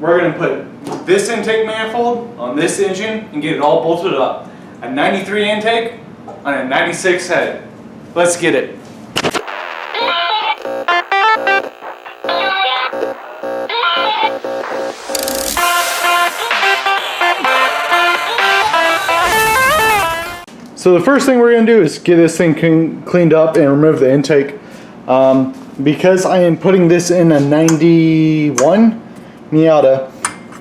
we're going to put this intake manifold on this engine and get it all bolted up. A 93 intake on a 96 head. Let's get it. So the first thing we're going to do is get this thing cleaned up and remove the intake. Because I am putting this in a 91 Miata,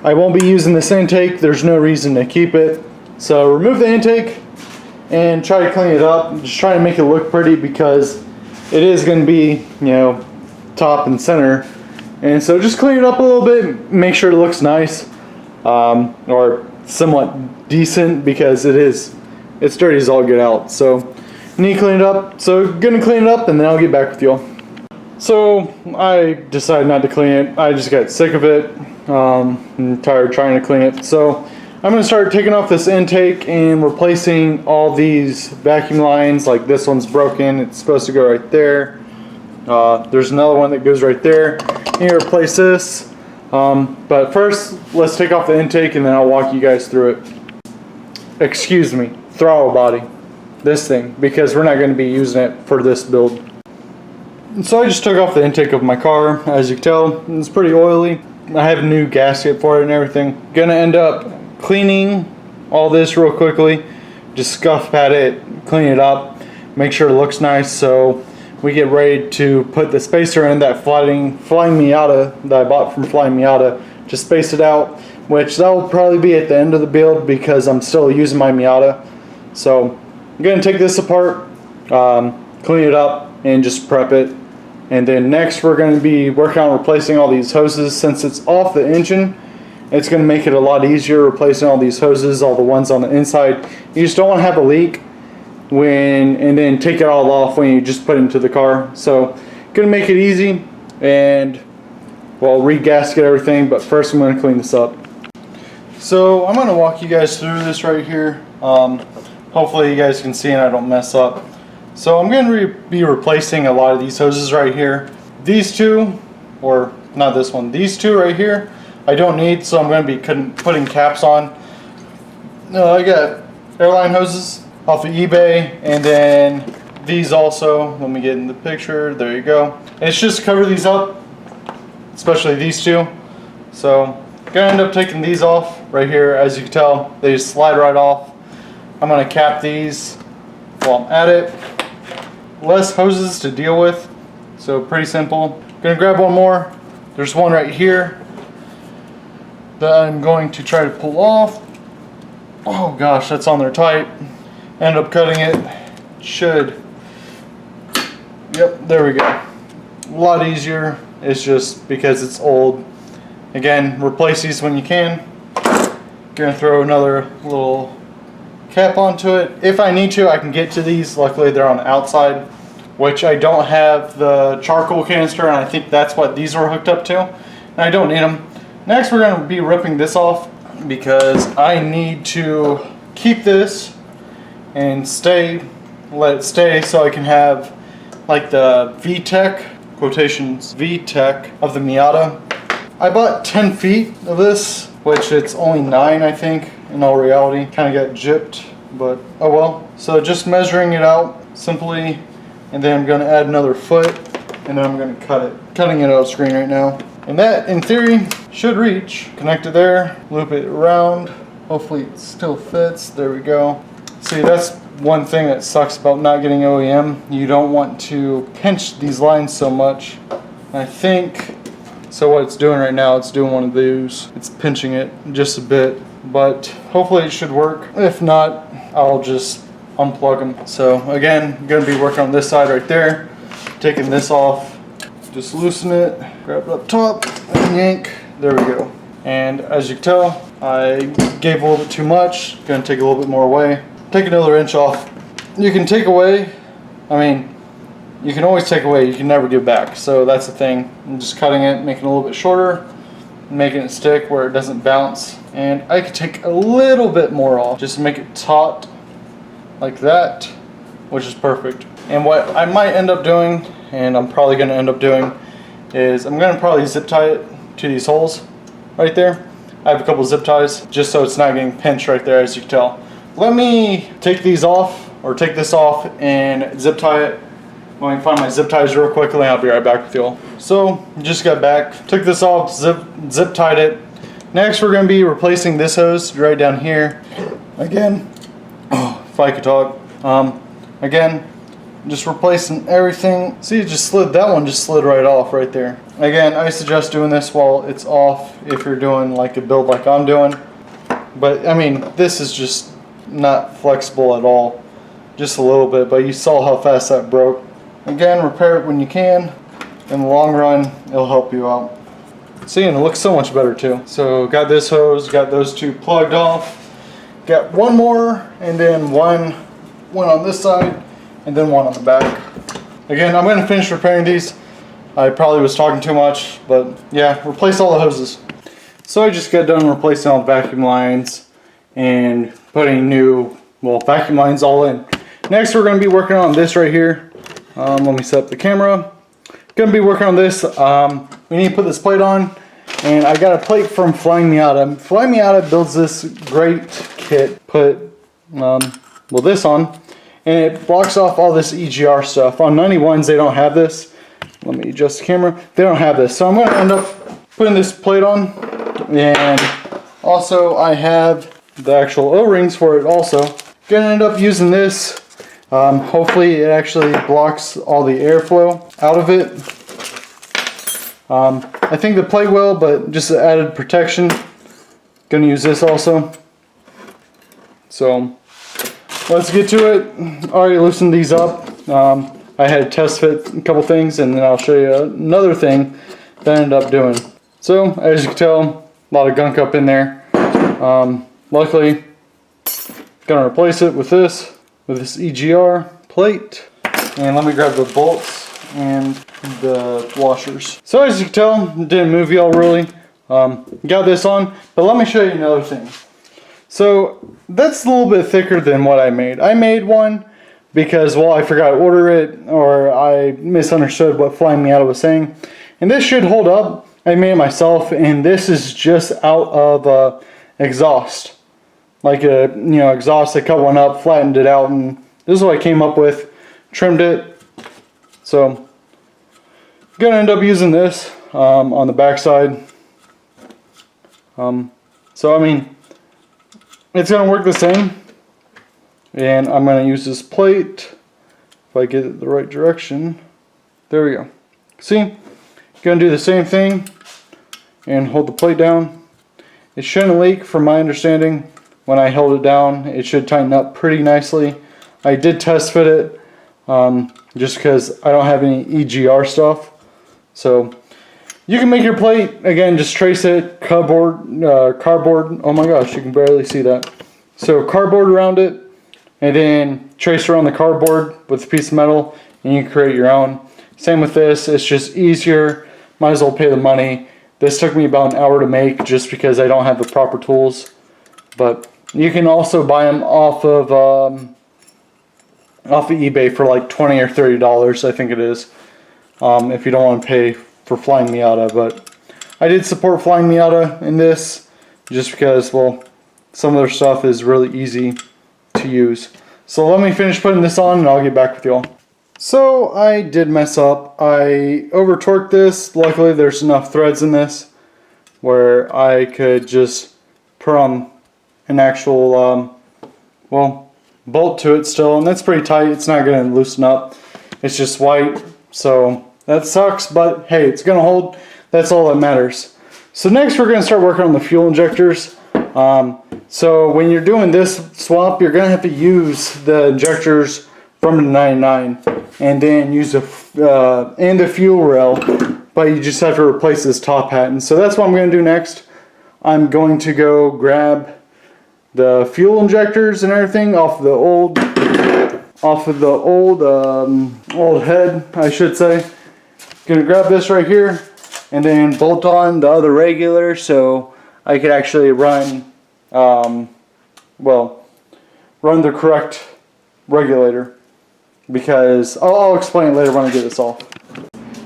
I won't be using this intake. There's no reason to keep it. So remove the intake and try to clean it up. Just try to make it look pretty because it is going to be, you know, top and center. And so just clean it up a little bit, make sure it looks nice, or somewhat decent, because it's dirty as all get out. So need to clean it up. So gonna clean it up and then I'll get back with y'all. So I decided not to clean it. I just got sick of it. I'm tired trying to clean it. So I'm gonna start taking off this intake and replacing all these vacuum lines. Like this one's broken. It's supposed to go right there. There's another one that goes right there. You need to replace this. But first, let's take off the intake and then I'll walk you guys through it. Excuse me, throttle body. This thing, because we're not going to be using it for this build. And so I just took off the intake of my car. As you can tell, it's pretty oily. I have a new gasket for it and everything. Gonna end up cleaning all this real quickly. Just scuff pad it, clean it up, make sure it looks nice, so we get ready to put the spacer in that Flying Miata that I bought from Flying Miata. Just space it out, which that will probably be at the end of the build because I'm still using my Miata. So I'm going to take this apart, clean it up, and just prep it. And then next we're going to be working on replacing all these hoses. Since it's off the engine, it's going to make it a lot easier replacing all these hoses, all the ones on the inside. You just don't want to have a leak and then take it all off when you just put it into the car. So going to make it easy, and well, re-gasket everything, but first I'm going to clean this up. So I'm going to walk you guys through this right here. Hopefully you guys can see and I don't mess up. So I'm going to be replacing a lot of these hoses right here. These two, or not this one, these two right here I don't need, so I'm going to be putting caps on. I got airline hoses off of eBay, and then these also. Let me get in the picture. There you go. And it's just to cover these up, especially these two. So gonna end up taking these off right here. As you can tell, they just slide right off. I'm gonna cap these while I'm at it. Less hoses to deal with, so pretty simple. Gonna grab one more. There's one right here that I'm going to try to pull off. Oh gosh, that's on there tight. End up cutting it. Should. Yep, there we go. A lot easier. It's just because it's old. Again, replace these when you can. Gonna throw another little cap onto it. If I need to, I can get to these. Luckily they're on the outside, which I don't have the charcoal canister, and I think that's what these were hooked up to. And I don't need them. Next we're gonna be ripping this off because I need to keep this and let it stay so I can have like the VTEC, quotations VTEC of the Miata. I bought 10 feet of this, which it's only 9 I think in all reality. Kind of got gypped, but oh well. So just measuring it out simply, and then I'm going to add another foot, and then I'm going to cut it. Cutting it out of screen right now. And that in theory should reach. Connect it there, loop it around. Hopefully it still fits. There we go. See, that's one thing that sucks about not getting OEM. You don't want to pinch these lines so much. I think, so what it's doing right now, it's doing one of those. It's pinching it just a bit, but hopefully it should work. If not, I'll just unplug them. So again, I'm gonna be working on this side right there. Taking this off, just loosen it, grab it up top, and yank. There we go. And as you can tell, I gave a little bit too much. Gonna take a little bit more away. Take another inch off. You can take away, I mean, you can always take away, you can never give back. So that's the thing. I'm just cutting it, making it a little bit shorter, making it stick where it doesn't bounce. And I could take a little bit more off, just to make it taut like that, which is perfect. And what I might end up doing, and I'm probably gonna end up doing, is I'm gonna probably zip tie it to these holes. right there. I have a couple zip ties just so it's not getting pinched right there, as you can tell. Let me take these off, or take this off and zip tie it. Let me find my zip ties real quickly, I'll be right back with you all. So, just got back, took this off, zip tied it. Next we're going to be replacing this hose right down here. Again, if I could talk. Again, just replacing everything. See, it just slid, that one just slid right off right there. Again, I suggest doing this while it's off if you're doing like a build like I'm doing. But I mean, this is just not flexible at all. Just a little bit, but you saw how fast that broke. Again, repair it when you can. In the long run, it'll help you out. See, and it looks so much better too. So got this hose, got those two plugged off. Got one more, and then one on this side, and then one on the back. Again, I'm going to finish repairing these. I probably was talking too much, but yeah, replace all the hoses. So I just got done replacing all the vacuum lines and putting new, well, vacuum lines all in. Next, we're going to be working on this right here. Let me set up the camera. Going to be working on this. We need to put this plate on, and I got a plate from Flying Miata. Flying Miata builds this great kit. Put well, this on, and it blocks off all this EGR stuff. On 91s, they don't have this. Let me adjust the camera. They don't have this, so I'm going to end up putting this plate on, and also I have the actual O-rings for it also. Going to end up using this. Hopefully it actually blocks all the airflow out of it. I think the plate will, but just added protection. Gonna use this also. So let's get to it. Already loosened these up. I had to test fit a couple things, and then I'll show you another thing that I ended up doing. So as you can tell, a lot of gunk up in there. Luckily, gonna replace it with this EGR plate. And let me grab the bolts and the washers. So as you can tell, didn't move y'all really. Got this on, but let me show you another thing. So that's a little bit thicker than what I made. I made one because, well, I forgot to order it, or I misunderstood what Flying Miata was saying. And this should hold up. I made it myself, and this is just out of exhaust. Like a, exhaust. I cut one up, flattened it out, and this is what I came up with. Trimmed it. So gonna end up using this on the back side. So I mean, it's gonna work the same, and I'm gonna use this plate. If I get it the right direction, there we go. See, gonna do the same thing and hold the plate down. It shouldn't leak, from my understanding. When I held it down, it should tighten up pretty nicely. I did test fit it just because I don't have any EGR stuff. So you can make your plate, again, just trace it, cardboard, oh my gosh, you can barely see that. So cardboard around it, and then trace around the cardboard with a piece of metal, and you can create your own. Same with this, it's just easier, might as well pay the money. This took me about an hour to make just because I don't have the proper tools. But you can also buy them off of eBay for like $20 or $30, I think it is, if you don't want to pay for Flying Miata. But I did support Flying Miata in this just because, well, some of their stuff is really easy to use. So let me finish putting this on, and I'll get back with y'all. So I did mess up. I over torqued this. Luckily there's enough threads in this where I could just put on an actual bolt to it still, and that's pretty tight. It's not going to loosen up. It's just white, so that sucks, but hey, it's going to hold. That's all that matters. So next we're going to start working on the fuel injectors. So when you're doing this swap, you're going to have to use the injectors from the 99 and then use the fuel rail, but you just have to replace this top hat. And so that's what I'm going to do next. I'm going to go grab the fuel injectors and everything off of the old head, I should say. Gonna grab this right here and then bolt on the other regular so I could actually run run the correct regulator, because I'll explain it later when I get this off.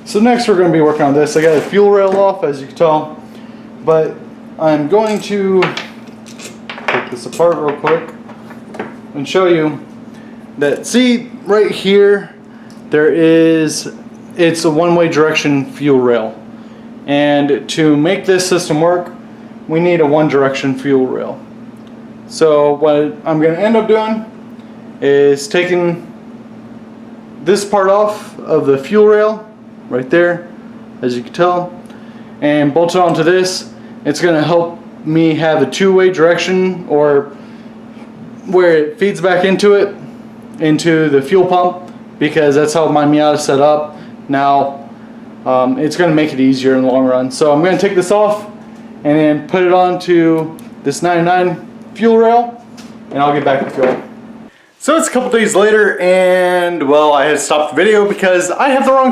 So next we're going to be working on this. I got the fuel rail off, as you can tell, but I'm going to take this apart real quick and show you that, see right here, it's a one-way direction fuel rail. And to make this system work, we need a one-direction fuel rail. So what I'm going to end up doing is taking this part off of the fuel rail right there, as you can tell, and bolt it onto this. It's going to help me have a two-way direction, or where it feeds back into the fuel pump, because that's how my Miata is set up now. It's going to make it easier in the long run. So I'm going to take this off and then put it onto this 99 fuel rail, and I'll get back to fuel. So it's a couple days later, and well, I had to stop the video because I have the wrong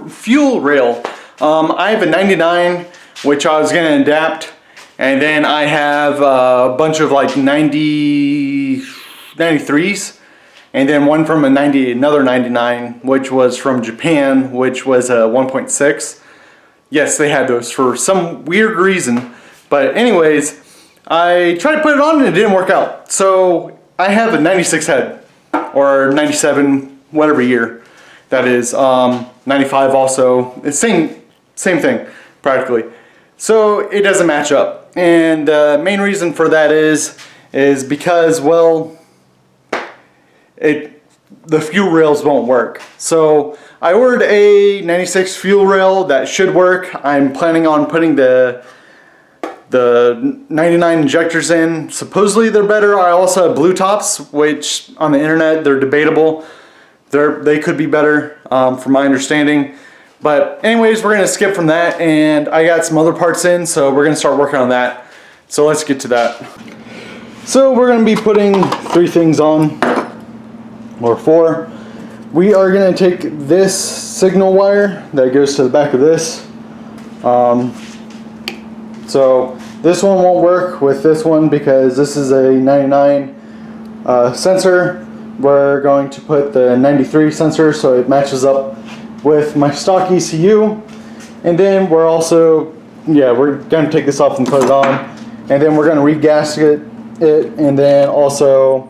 fuel rail. I have a 99, which I was going to adapt, and then I have a bunch of like 93s, and then one from another 99, which was from Japan, which was a 1.6. Yes, they had those for some weird reason. But anyways, I tried to put it on and it didn't work out. So I have a 96 head, or 97, whatever year that is. 95 also. It's same thing, practically. So it doesn't match up. And the main reason for that is because, well, the fuel rails won't work. So I ordered a 96 fuel rail that should work. I'm planning on putting the 99 injectors in. Supposedly they're better. I also have blue tops, which on the internet they're debatable. They could be better, from my understanding. But anyways, we're gonna skip from that, and I got some other parts in, so we're gonna start working on that. So let's get to that. So we're gonna be putting 3 things on, or 4. We are going to take this signal wire that goes to the back of this. So this one won't work with this one because this is a 99 sensor. We're going to put the 93 sensor so it matches up with my stock ECU. And then we're also, we're going to take this off and put it on. And then we're going to re-gasket it, and then also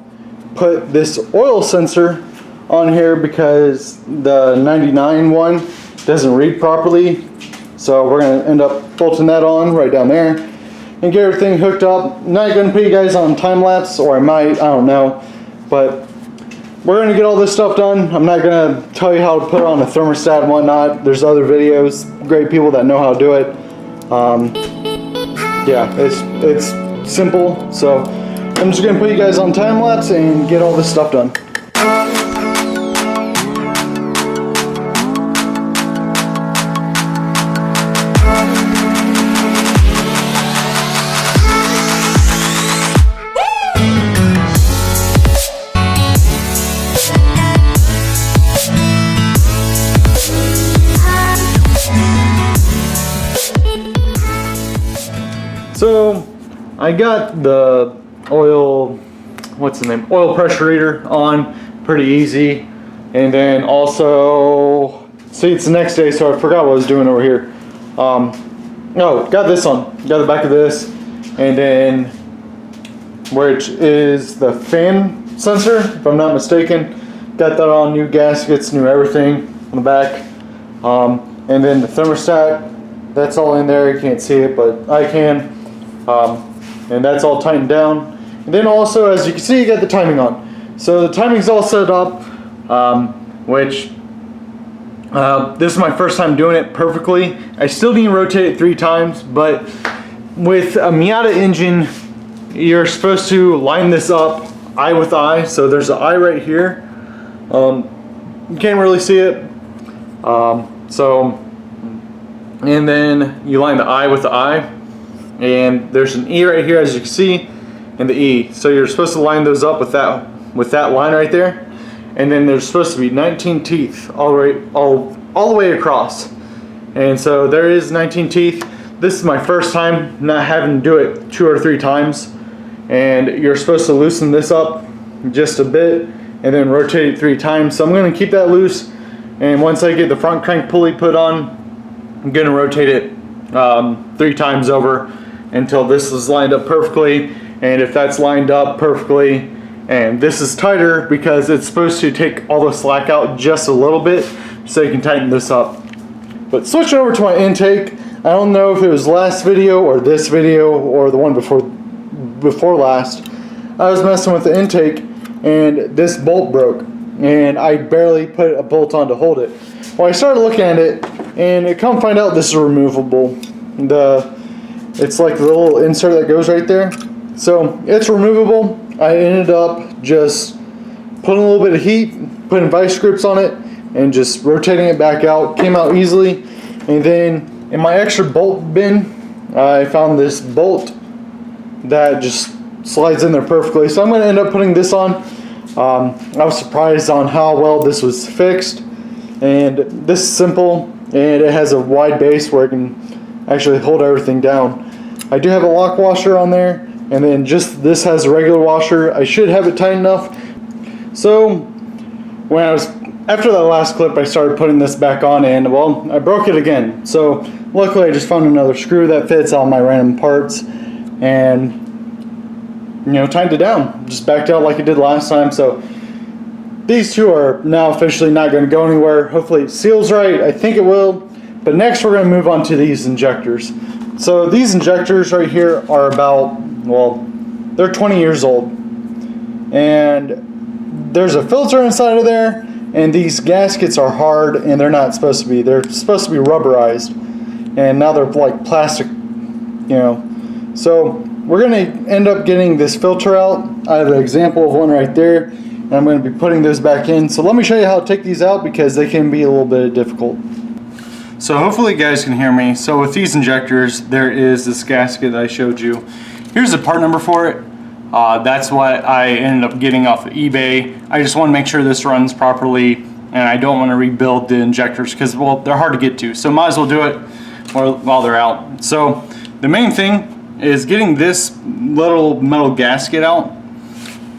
put this oil sensor on here because the 99 one doesn't read properly. So we're going to end up bolting that on right down there and get everything hooked up. I'm not going to put you guys on time lapse, or I might, I don't know. But we're going to get all this stuff done. I'm not going to tell you how to put on a thermostat and whatnot. There's other videos, great people that know how to do it. It's simple. So I'm just going to put you guys on time lapse and get all this stuff done. So I got the oil pressure reader on pretty easy, and then also, see, it's the next day, so I forgot what I was doing over here. Got this on, got the back of this, and then which is the fan sensor, if I'm not mistaken. Got that on, new gaskets, new everything on the back, and then the thermostat, that's all in there. You can't see it, but I can. And that's all tightened down. And then also, as you can see, you got the timing on. So the timing's all set up, which this is my first time doing it perfectly. I still need to rotate it 3 times, but with a Miata engine, you're supposed to line this up eye with eye. So there's an eye right here. You can't really see it. And then you line the eye with the eye. And there's an E right here, as you can see, and the E. So you're supposed to line those up with that line right there. And then there's supposed to be 19 teeth all the way across. And so there is 19 teeth. This is my first time not having to do it 2 or 3 times. And you're supposed to loosen this up just a bit and then rotate it 3 times. So I'm going to keep that loose. And once I get the front crank pulley put on, I'm going to rotate it 3 times over. until this is lined up perfectly. And if that's lined up perfectly and this is tighter, because it's supposed to take all the slack out just a little bit, so you can tighten this up. But switching over to my intake, I don't know if it was last video or this video or the one before last, I was messing with the intake and this bolt broke and I barely put a bolt on to hold it. Well, I started looking at it and I come find out this is removable. It's like the little insert that goes right there. So it's removable. I ended up just putting a little bit of heat, putting vice grips on it, and just rotating it back out. Came out easily. And then in my extra bolt bin, I found this bolt that just slides in there perfectly. So I'm going to end up putting this on. I was surprised on how well this was fixed. And this is simple, and it has a wide base where it can actually hold everything down. I do have a lock washer on there, and then just this has a regular washer. I should have it tight enough. So after that last clip, I started putting this back on, and well, I broke it again. So luckily I just found another screw that fits all my random parts, and tightened it down, just backed out like it did last time. So these two are now officially not going to go anywhere. Hopefully it seals right. I think it will. But next we're going to move on to these injectors. So these injectors right here are about, well, they're 20 years old. And there's a filter inside of there, and these gaskets are hard, and they're not supposed to be. They're supposed to be rubberized. And now they're like plastic, So we're going to end up getting this filter out. I have an example of one right there, and I'm going to be putting those back in. So let me show you how to take these out, because they can be a little bit difficult. So hopefully you guys can hear me. So with these injectors, there is this gasket that I showed you. Here's the part number for it. That's what I ended up getting off of eBay. I just want to make sure this runs properly, and I don't want to rebuild the injectors because, well, they're hard to get to. So might as well do it while they're out. So the main thing is getting this little metal gasket out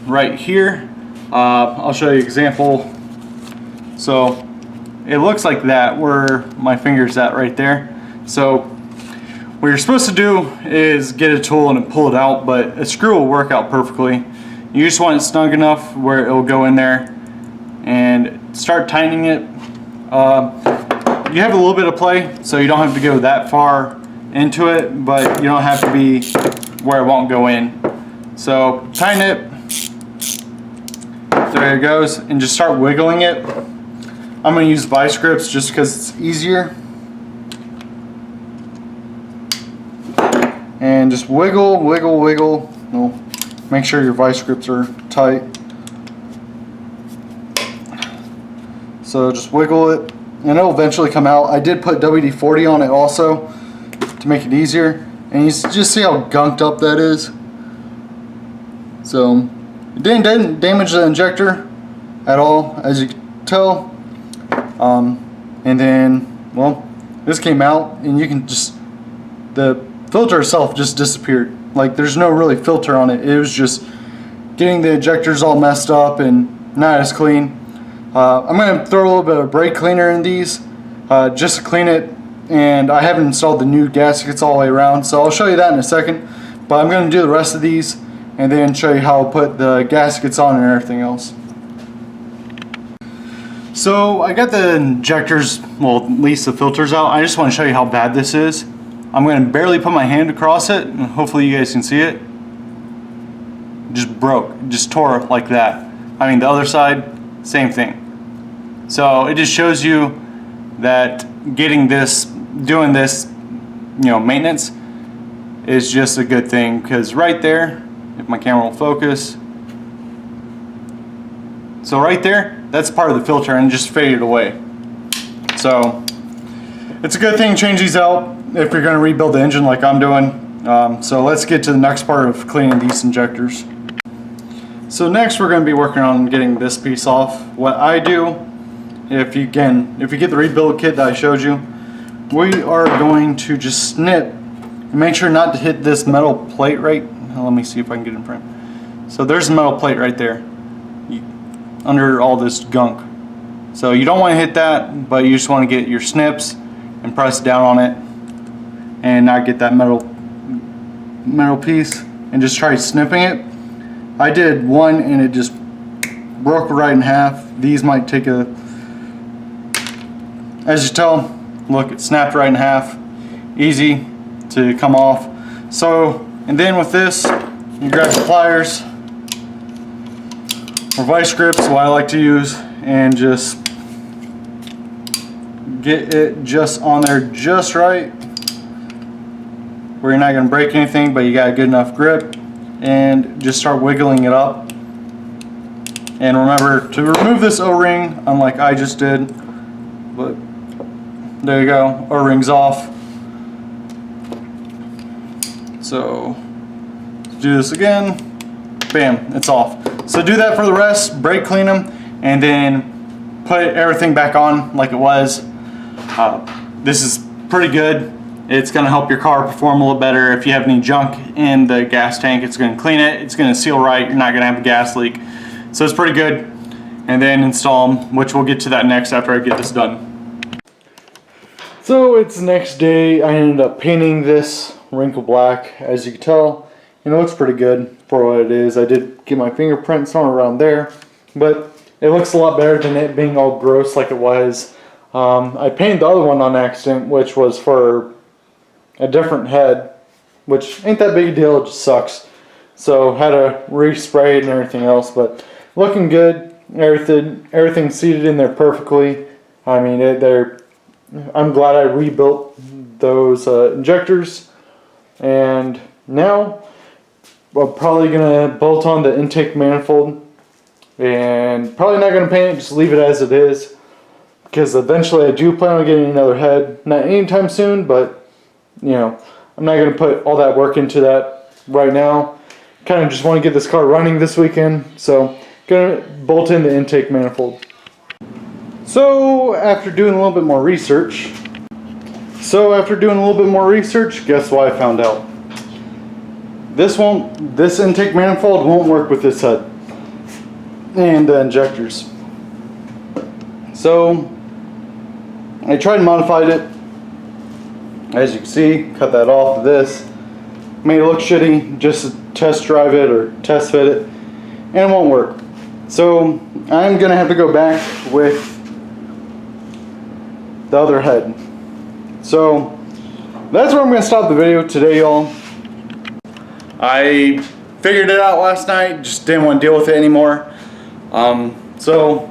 right here. I'll show you an example. So it looks like that, where my finger's at right there. So what you're supposed to do is get a tool and pull it out, but a screw will work out perfectly. You just want it snug enough where it will go in there and start tightening it. You have a little bit of play, so you don't have to go that far into it, but you don't have to be where it won't go in. So tighten it. There it goes, and just start wiggling it. I'm going to use vice grips just because it's easier. And just wiggle, wiggle, wiggle. Well, make sure your vice grips are tight. So just wiggle it, and it'll eventually come out. I did put WD-40 on it also to make it easier. And you just see how gunked up that is. So it didn't damage the injector at all, as you can tell. And then, well, this came out, and you can just, the filter itself just disappeared. Like, there's no really filter on it. It was just getting the injectors all messed up and not as clean. I'm going to throw a little bit of brake cleaner in these just to clean it. And I haven't installed the new gaskets all the way around, so I'll show you that in a second. But I'm going to do the rest of these and then show you how I'll put the gaskets on and everything else. So I got the injectors, well, at least the filters out. I just want to show you how bad this is. I'm going to barely put my hand across it, and hopefully you guys can see it. Just broke, just tore like that. I mean, the other side, same thing. So it just shows you that getting this, doing this, maintenance is just a good thing, because right there, if my camera will focus, so right there, that's part of the filter, and just faded away. So it's a good thing to change these out if you're going to rebuild the engine like I'm doing. So let's get to the next part of cleaning these injectors. So next we're going to be working on getting this piece off. What I do, if you get the rebuild kit that I showed you, we are going to just snip and make sure not to hit this metal plate right. Let me see if I can get in front. So there's a metal plate right there under all this gunk. So you don't want to hit that, but you just want to get your snips and press down on it and not get that metal metal piece and just try snipping it. I did one and it just broke right in half. These might take a, as you tell, look, it snapped right in half. Easy to come off. So, and then with this, you grab the pliers or vice grips, what I like to use, and just get it just on there just right where you're not going to break anything, but you got a good enough grip, and just start wiggling it up. And remember to remove this O-ring, unlike I just did, but there you go, O-ring's off. So do this again, bam, it's off. So do that for the rest, brake clean them, and then put everything back on like it was. This is pretty good. It's going to help your car perform a little better. If you have any junk in the gas tank, it's going to clean it, it's going to seal right, you're not going to have a gas leak. So it's pretty good. And then install them, which we'll get to that next after I get this done. So it's the next day. I ended up painting this wrinkle black, as you can tell, and it looks pretty good for what it is. I did get my fingerprints on around there, but it looks a lot better than it being all gross like it was. I painted the other one on accident, which was for a different head, which ain't that big a deal, it just sucks. So had to respray it and everything else, but looking good. Everything seated in there perfectly. I mean, I'm glad I rebuilt those injectors, and now I'm probably gonna bolt on the intake manifold, and probably not gonna paint it, just leave it as it is, because eventually I do plan on getting another head, not anytime soon, but you know, I'm not gonna put all that work into that right now. Kind of just want to get this car running this weekend, so gonna bolt in the intake manifold. So after doing a little bit more research, guess what I found out? This intake manifold won't work with this head and the injectors. So I tried and modified it. As you can see, cut that off of this. Made it look shitty just to test drive it or test fit it, and it won't work. So I'm gonna have to go back with the other head. So that's where I'm gonna stop the video today, y'all. I figured it out last night, just didn't want to deal with it anymore. So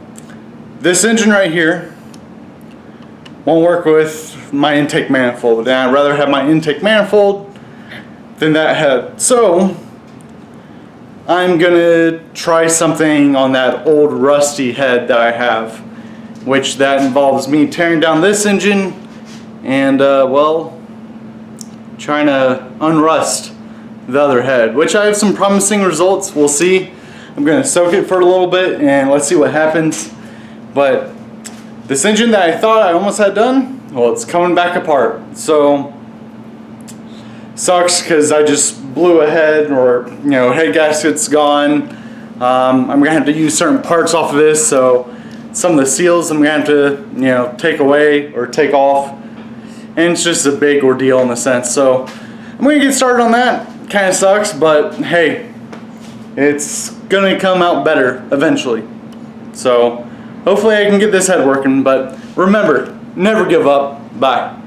this engine right here won't work with my intake manifold, and I'd rather have my intake manifold than that head. So I'm gonna try something on that old rusty head that I have, which that involves me tearing down this engine and well, trying to unrust the other head, which I have some promising results. We'll see. I'm gonna soak it for a little bit and let's see what happens. But this engine that I thought I almost had done, well, it's coming back apart. So sucks because I just blew a head, or you know, head gasket's gone. I'm gonna have to use certain parts off of this, so some of the seals I'm gonna have to, you know, take away or take off, and it's just a big ordeal in a sense. So I'm gonna get started on that. Kind of sucks, but hey, it's gonna come out better eventually. So hopefully I can get this head working. But remember, never give up. Bye.